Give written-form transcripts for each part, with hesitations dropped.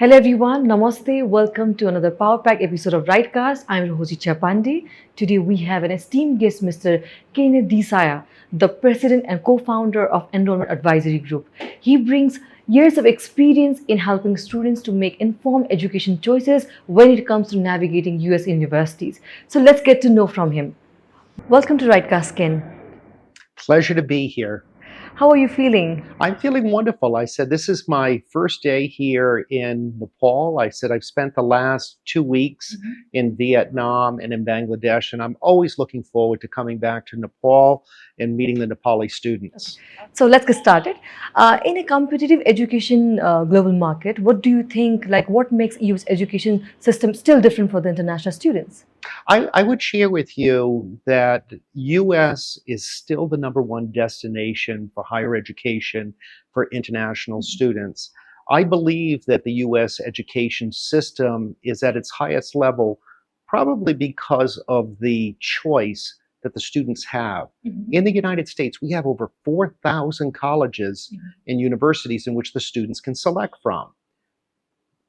Hello everyone, Namaste. Welcome to another Power Pack episode of RightCast. I'm Rohji Chapande. Today we have an esteemed guest, Mr. Kenneth DiSaia, the president and co-founder of Enrollment Advisory Group. He brings years of experience in helping students to make informed education choices when it comes to navigating US universities. So let's get to know from him. Welcome to RightCast, Ken. Pleasure to be here. How are you feeling? I'm feeling wonderful. I said, this is my first day here in Nepal. I said, I've spent the last 2 weeks in Vietnam and in Bangladesh, and I'm always looking forward to coming back to Nepal and meeting the Nepali students. So let's get started. In a competitive education global market, what do you think, what makes EU's education system still different for the international students? I would share with you that US is still the #1 destination for higher education for international students. I believe that the US education system is at its highest level probably because of the choice that the students have. In the United States, we have over 4,000 colleges and universities in which the students can select from.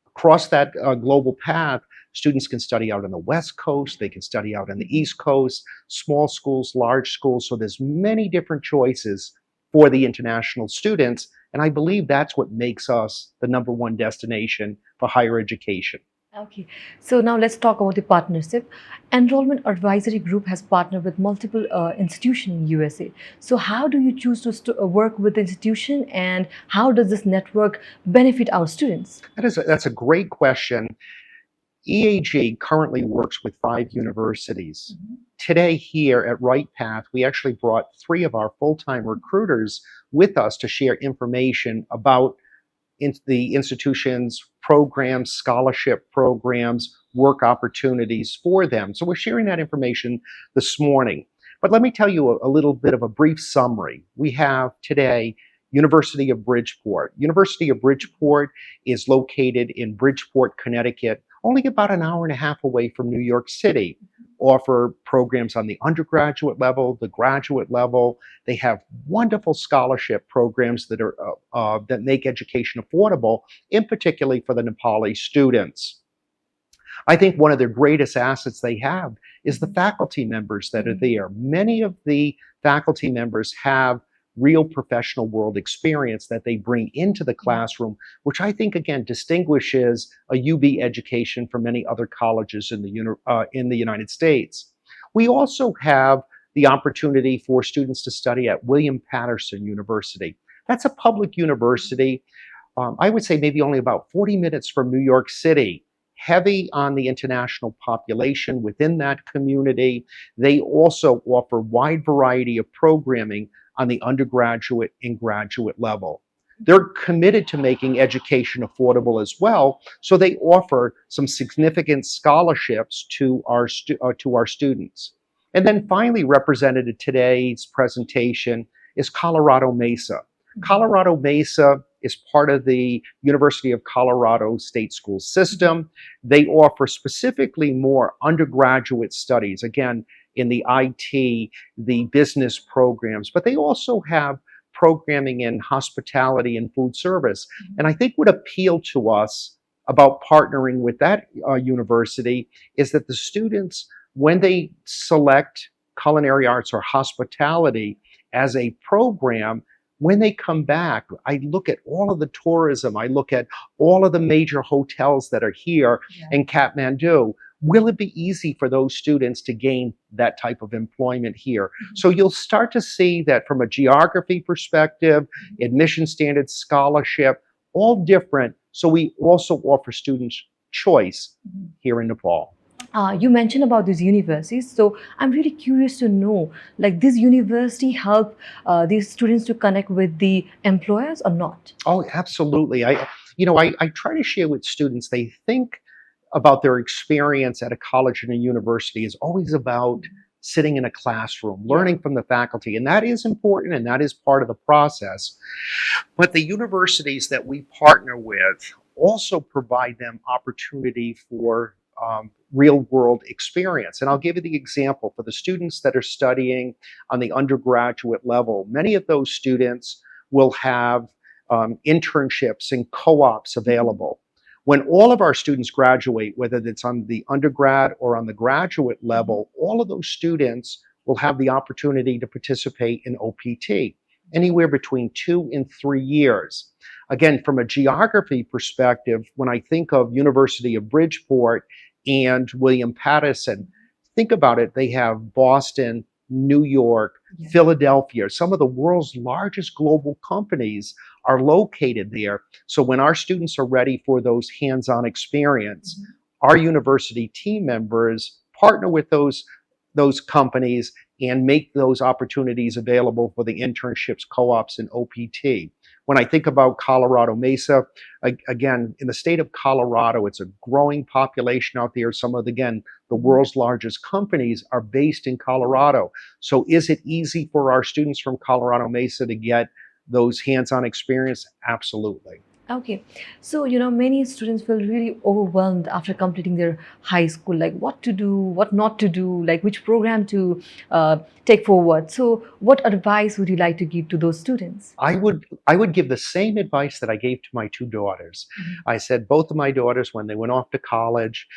Across that global path, students can study out on the West Coast, they can study out on the East Coast, small schools, large schools. So there's many different choices for the international students. And I believe that's what makes us the #1 destination for higher education. Okay, so now let's talk about the partnership. Enrollment Advisory Group has partnered with multiple institutions in USA. So how do you choose to work with the institution, and how does this network benefit our students? That's a great question. EAG currently works with 5 universities. Today here at RightPath, we actually brought 3 of our full-time recruiters with us to share information about the institution's programs, scholarship programs, work opportunities for them. So we're sharing that information this morning. But let me tell you a little bit of a brief summary. We have today University of Bridgeport. University of Bridgeport is located in Bridgeport, Connecticut, only about an hour and a half away from New York City. Offer programs on the undergraduate level, the graduate level. They have wonderful scholarship programs that are that make education affordable, in particularly for the Nepali students. I think one of their greatest assets they have is the faculty members that are there. Many of the faculty members have real professional world experience that they bring into the classroom, which I think, again, distinguishes a UB education from many other colleges in the United States. We also have the opportunity for students to study at William Patterson University. That's a public university. I would say maybe only about 40 minutes from New York City. Heavy on the international population within that community. They also offer a wide variety of programming on the undergraduate and graduate level. They're committed to making education affordable as well, so they offer some significant scholarships to our students. And then finally, represented in today's presentation is Colorado Mesa. Colorado Mesa is part of the University of Colorado State School System. They offer specifically more undergraduate studies, again, in the IT, the business programs, but they also have programming in hospitality and food service. And I think what appealed to us about partnering with that university is that the students, when they select culinary arts or hospitality as a program, when they come back, I look at all of the tourism, I look at all of the major hotels that are here in Kathmandu. Will it be easy for those students to gain that type of employment here? So you'll start to see that from a geography perspective, admission standards, scholarship, all different. So we also offer students choice here in Nepal. You mentioned about these universities, so I'm really curious to know, this university help these students to connect with the employers or not? Oh, absolutely. I try to share with students, they think about their experience at a college and a university is always about sitting in a classroom, learning from the faculty, and that is important and that is part of the process. But the universities that we partner with also provide them opportunity for real world experience. And I'll give you the example for the students that are studying on the undergraduate level. Many of those students will have internships and co-ops available. When all of our students graduate, whether it's on the undergrad or on the graduate level, all of those students will have the opportunity to participate in OPT anywhere between 2 and 3 years. Again, from a geography perspective, when I think of University of Bridgeport and William Paterson, think about it. They have Boston, New York, Philadelphia. Some of the world's largest global companies are located there. So when our students are ready for those hands-on experience, our university team members partner with those companies and make those opportunities available for the internships, co-ops, and OPT. When I think about Colorado Mesa, again, in the state of Colorado, it's a growing population out there. Some of, again, the world's largest companies are based in Colorado. So is it easy for our students from Colorado Mesa to get those hands-on experience? Absolutely. Okay, so many students feel really overwhelmed after completing their high school, like what to do, what not to do, like which program to take forward. So, what advice would you like to give to those students? I would give the same advice that I gave to my two daughters. I said both of my daughters, when they went off to college,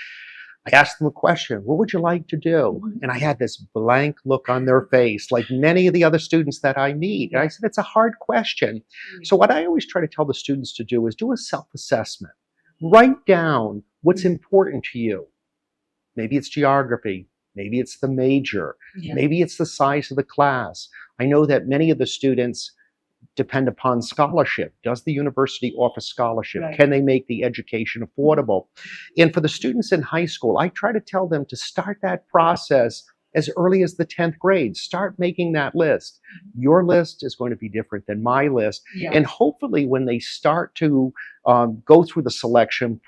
I asked them a question, what would you like to do? And I had this blank look on their face, like many of the other students that I meet. And I said, it's a hard question. So what I always try to tell the students to do is do a self-assessment. Write down what's important to you. Maybe it's geography. Maybe it's the major. Maybe it's the size of the class. I know that many of the students depend upon scholarship. Does the university offer scholarship? Right. Can they make the education affordable? And for the students in high school, I try to tell them to start that process as early as the 10th grade. Start making that list. Your list is going to be different than my list. And hopefully when they start to go through the selection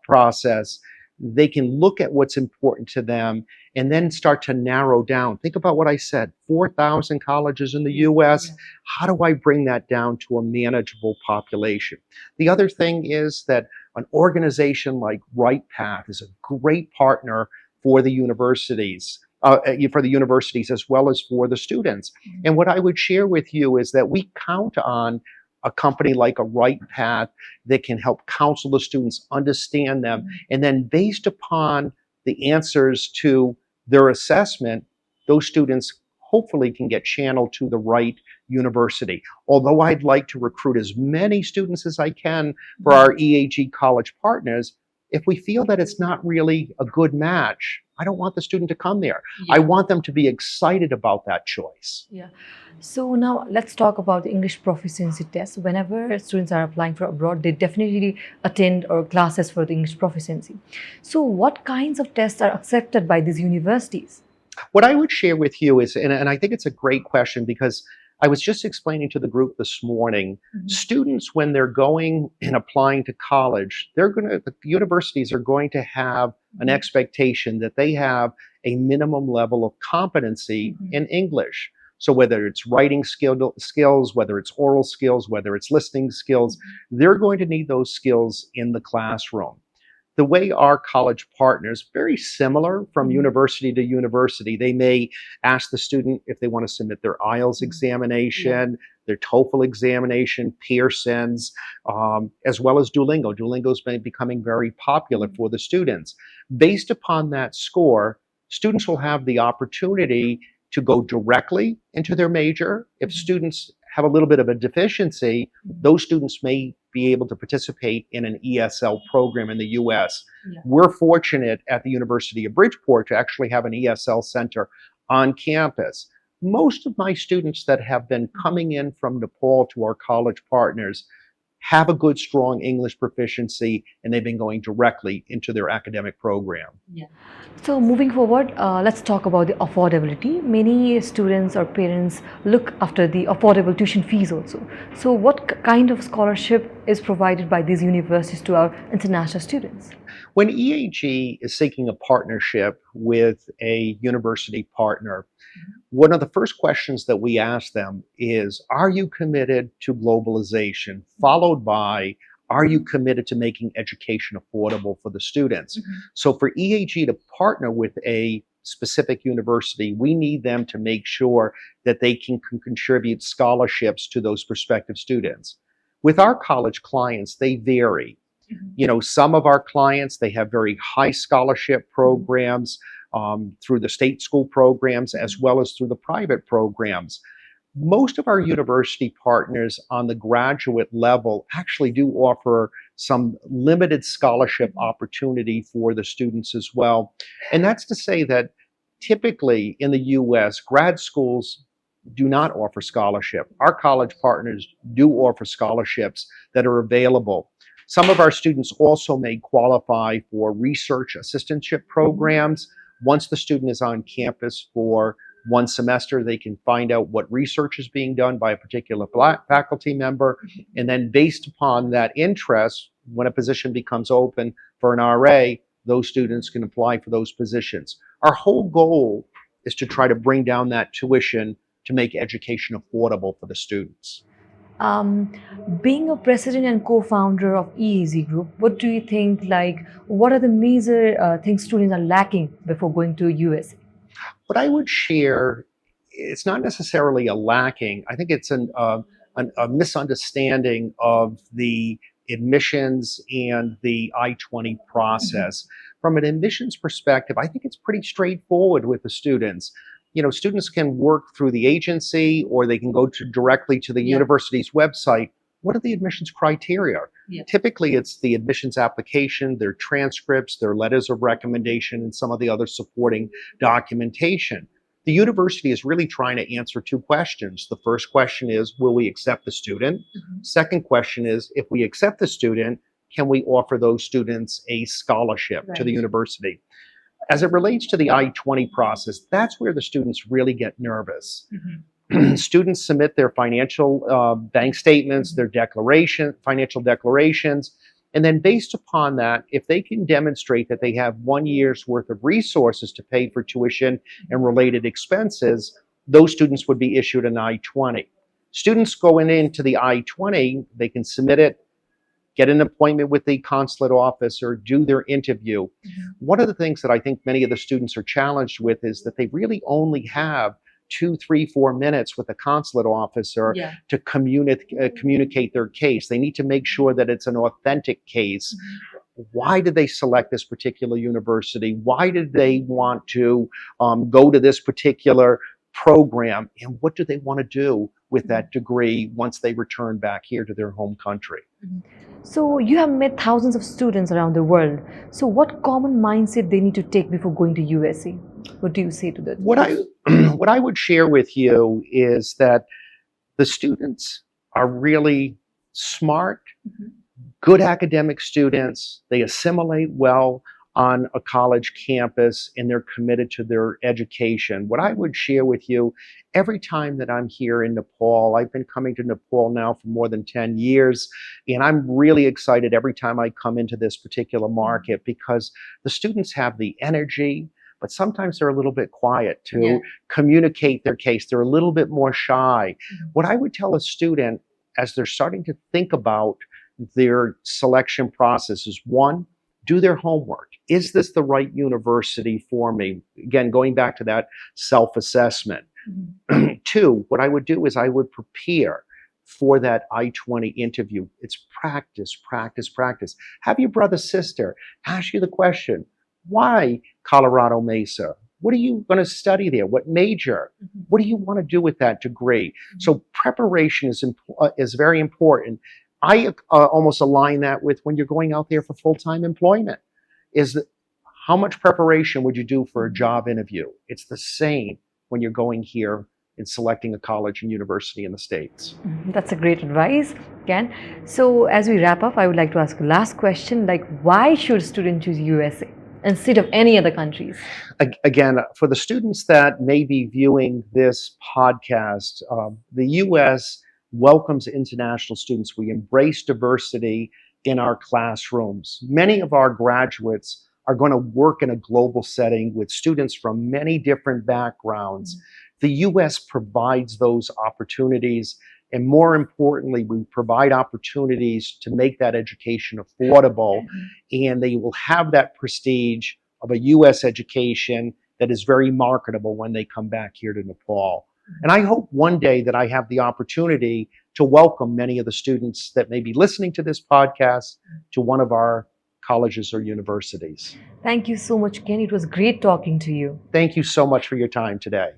process, they can look at what's important to them and then start to narrow down. Think about what I said, 4,000 colleges in the US. How do I bring that down to a manageable population? The other thing is that an organization like RightPath is a great partner for the universities. As well as for the students. And what I would share with you is that we count on a company like a RightPath that can help counsel the students, understand them, and then based upon the answers to their assessment, those students hopefully can get channeled to the right university. Although I'd like to recruit as many students as I can for our EAG college partners, if we feel that it's not really a good match, I don't want the student to come there. I want them to be excited about that choice. So now let's talk about the English proficiency test. Whenever students are applying for abroad, they definitely attend or classes for the English proficiency. So what kinds of tests are accepted by these universities? What I would share with you is, and I think it's a great question because I was just explaining to the group this morning, students, when they're going and applying to college, the universities are going to have an expectation that they have a minimum level of competency in English. So whether it's writing skills, whether it's oral skills, whether it's listening skills, they're going to need those skills in the classroom. The way our college partners, very similar from university to university, they may ask the student if they want to submit their IELTS examination, their TOEFL examination, Pearson's, as well as Duolingo. Duolingo's been becoming very popular for the students. Based upon that score, students will have the opportunity to go directly into their major. If students have a little bit of a deficiency, those students may be able to participate in an ESL program in the US. We're fortunate at the University of Bridgeport to actually have an ESL center on campus. Most of my students that have been coming in from Nepal to our college partners have a good, strong English proficiency, and they've been going directly into their academic program. So moving forward, let's talk about the affordability. Many students or parents look after the affordable tuition fees also. So what kind of scholarship is provided by these universities to our international students? When EAG is seeking a partnership with a university partner, one of the first questions that we ask them is, are you committed to globalization? Followed by, are you committed to making education affordable for the students? So for EAG to partner with a specific university, we need them to make sure that they can contribute scholarships to those prospective students. With our college clients, they vary. Some of our clients, they have very high scholarship programs through the state school programs as well as through the private programs. Most of our university partners on the graduate level actually do offer some limited scholarship opportunity for the students as well. And that's to say that typically in the US, grad schools do not offer scholarship. Our college partners do offer scholarships that are available. Some of our students also may qualify for research assistantship programs. Once the student is on campus for one semester, they can find out what research is being done by a particular faculty member. And then based upon that interest, when a position becomes open for an RA, those students can apply for those positions. Our whole goal is to try to bring down that tuition to make education affordable for the students. Being a president and co-founder of EAZ Group, what do you think, what are the major things students are lacking before going to USA? What I would share, it's not necessarily a lacking. I think it's a misunderstanding of the admissions and the I-20 process. From an admissions perspective, I think it's pretty straightforward with the students. Students can work through the agency or they can go directly to the university's website. What are the admissions criteria? Typically, it's the admissions application, their transcripts, their letters of recommendation, and some of the other supporting documentation. The university is really trying to answer two questions. The first question is, will we accept the student? Second question is, if we accept the student, can we offer those students a scholarship to the university? As it relates to the I-20 process, that's where the students really get nervous. Students submit their financial bank statements, their financial declarations, and then based upon that, if they can demonstrate that they have 1 year's worth of resources to pay for tuition and related expenses, those students would be issued an I-20. Students going into the I-20, they can submit it, get an appointment with the consulate office, or do their interview. One of the things that I think many of the students are challenged with is that they really only have 2, 3, 4 minutes with a consulate officer to communicate their case. They need to make sure that it's an authentic case. Why did they select this particular university? Why did they want to go to this particular program? And what do they want to do with that degree once they return back here to their home country? So you have met thousands of students around the world. So what common mindset they need to take before going to USA? What do you say to that? What I would share with you is that the students are really smart, good academic students. They assimilate well on a college campus and they're committed to their education. What I would share with you, every time that I'm here in Nepal, I've been coming to Nepal now for more than 10 years, and I'm really excited every time I come into this particular market because the students have the energy, but sometimes they're a little bit quiet to communicate their case. They're a little bit more shy. What I would tell a student as they're starting to think about their selection process is, one, do their homework. Is this the right university for me? Again, going back to that self-assessment. 2, what I would do is I would prepare for that I-20 interview. It's practice, practice, practice. Have your brother, sister ask you the question, why Colorado Mesa? What are you going to study there? What major? What do you want to do with that degree? So preparation is very important. I almost align that with when you're going out there for full-time employment. Is that how much preparation would you do for a job interview? It's the same when you're going here and selecting a college and university in the States. That's a great advice, Ken. So as we wrap up, I would like to ask a last question, why should students choose USA instead of any other countries? Again, for the students that may be viewing this podcast, the US welcomes international students. We embrace diversity in our classrooms. Many of our graduates are going to work in a global setting with students from many different backgrounds. The US provides those opportunities, and more importantly, we provide opportunities to make that education affordable, and they will have that prestige of a US education that is very marketable when they come back here to Nepal. And I hope one day that I have the opportunity to welcome many of the students that may be listening to this podcast to one of our colleges or universities. Thank you so much, Ken. It was great talking to you. Thank you so much for your time today.